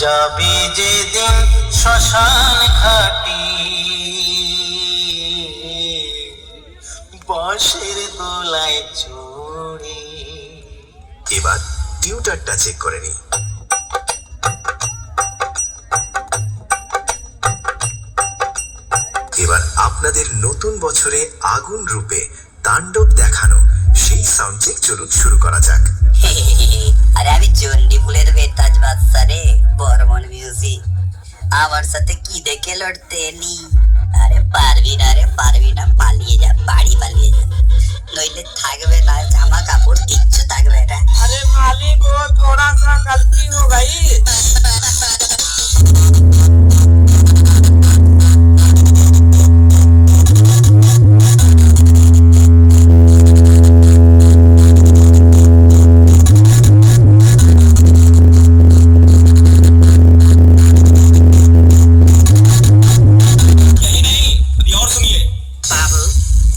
যাবে যেদিন শ্মশান ঘাটি, বাঁশের দোলায় চড়ে। এবার টিউটারটা চেক করে নি। এবার আপনাদের নতুন বছরে আগুন রূপে তাণ্ডব দেখানো সেই সাউন্ড চেক চলুন শুরু করা যাক। আরে আমি চণ্ডীপুরের বেতাজ বাদশা রে, বর্মন মিউজিক। আমার সাথে কি দেখে লড়তে এলি? আরে পারবি না রে, পারবি না, পালিয়ে যা, বাড়ি পালিয়ে যা, নইলে থাকবে না জামা কাপড়, কিচ্ছু থাকবে না। अरे मालिक वो थोड़ा सा गलती हो गई। বাবু,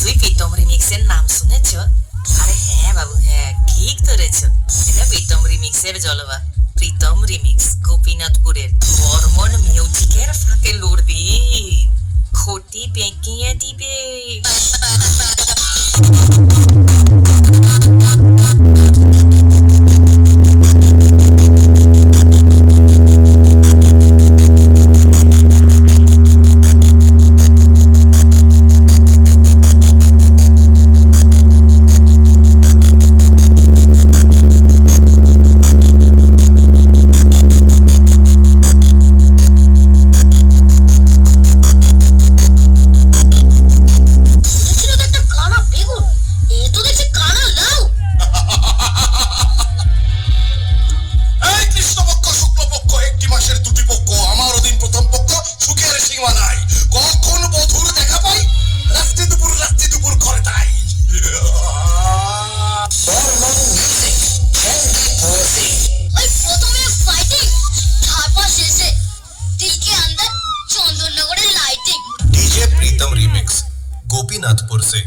তুই প্রীতম রিমিক্সের নাম শুনেছ? আরে হ্যাঁ বাবু, হ্যাঁ ঠিক ধরেছ, এটা প্রীতম রিমিক্সের জলবা। প্রীতম রিমিক্স গোপীনাথপুরের বর্মন মিউজিকের ফাঁকে লড়বে, ক্ষতি বেঁকিয়ে দিবে। डीजे प्रीतम रिमिक्स गोपीनाथपुर से।